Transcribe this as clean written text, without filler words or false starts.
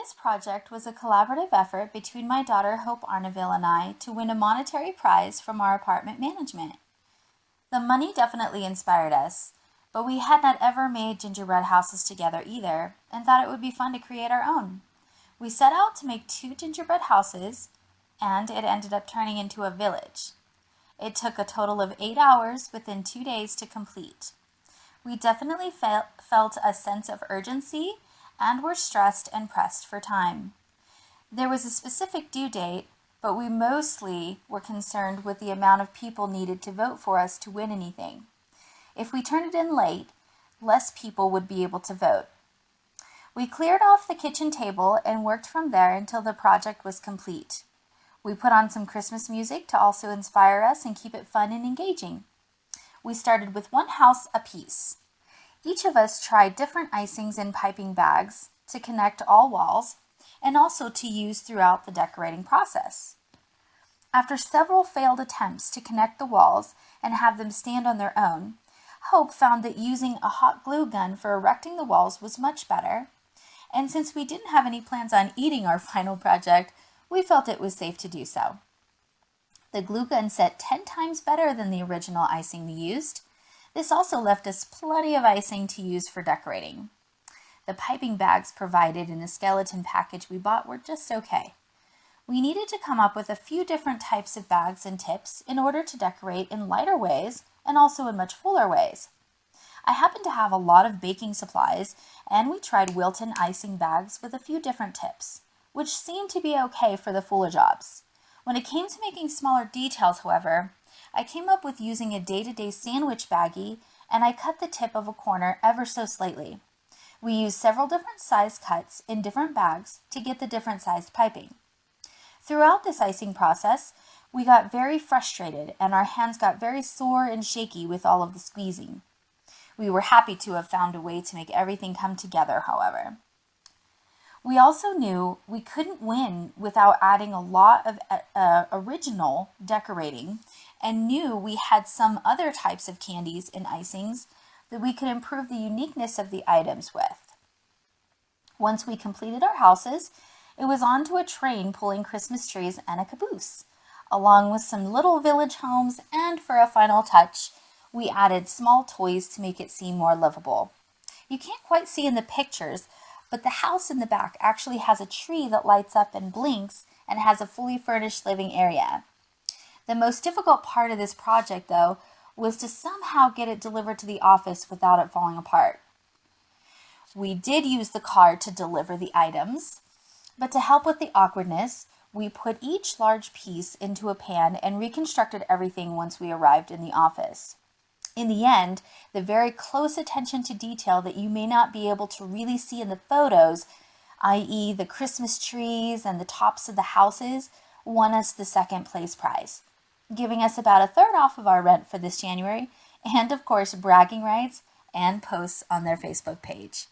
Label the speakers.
Speaker 1: This project was a collaborative effort between my daughter Hope Arnaudville and I to win a monetary prize from our apartment management. The money definitely inspired us, but we had not ever made gingerbread houses together either and thought it would be fun to create our own. We set out to make 2 gingerbread houses, and it ended up turning into a village. It took a total of 8 hours within 2 days to complete. We definitely felt a sense of urgency and were stressed and pressed for time. There was a specific due date, but we mostly were concerned with the amount of people needed to vote for us to win anything. If we turned it in late, less people would be able to vote. We cleared off the kitchen table and worked from there until the project was complete. We put on some Christmas music to also inspire us and keep it fun and engaging. We started with 1 house apiece. Each of us tried different icings in piping bags to connect all walls and also to use throughout the decorating process. After several failed attempts to connect the walls and have them stand on their own, Hope found that using a hot glue gun for erecting the walls was much better, and since we didn't have any plans on eating our final project, we felt it was safe to do so. The glue gun set 10 times better than the original icing we used. This also left us plenty of icing to use for decorating. The piping bags provided in the skeleton package we bought were just okay. We needed to come up with a few different types of bags and tips in order to decorate in lighter ways and also in much fuller ways. I happened to have a lot of baking supplies, and we tried Wilton icing bags with a few different tips, which seemed to be okay for the fuller jobs. When it came to making smaller details, however, I came up with using a day-to-day sandwich baggie, and I cut the tip of a corner ever so slightly. We used several different size cuts in different bags to get the different sized piping. Throughout this icing process, we got very frustrated and our hands got very sore and shaky with all of the squeezing. We were happy to have found a way to make everything come together, however. We also knew we couldn't win without adding a lot of original decorating, and knew we had some other types of candies and icings that we could improve the uniqueness of the items with. Once we completed our houses, it was on to a train pulling Christmas trees and a caboose, along with some little village homes, and for a final touch, we added small toys to make it seem more livable. You can't quite see in the pictures, but the house in the back actually has a tree that lights up and blinks and has a fully furnished living area. The most difficult part of this project, though, was to somehow get it delivered to the office without it falling apart. We did use the car to deliver the items, but to help with the awkwardness, we put each large piece into a pan and reconstructed everything once we arrived in the office. In the end, the very close attention to detail that you may not be able to really see in the photos, i.e. the Christmas trees and the tops of the houses, won us the 2nd place prize, giving us about a third off of our rent for this January, and of course bragging rights and posts on their Facebook page.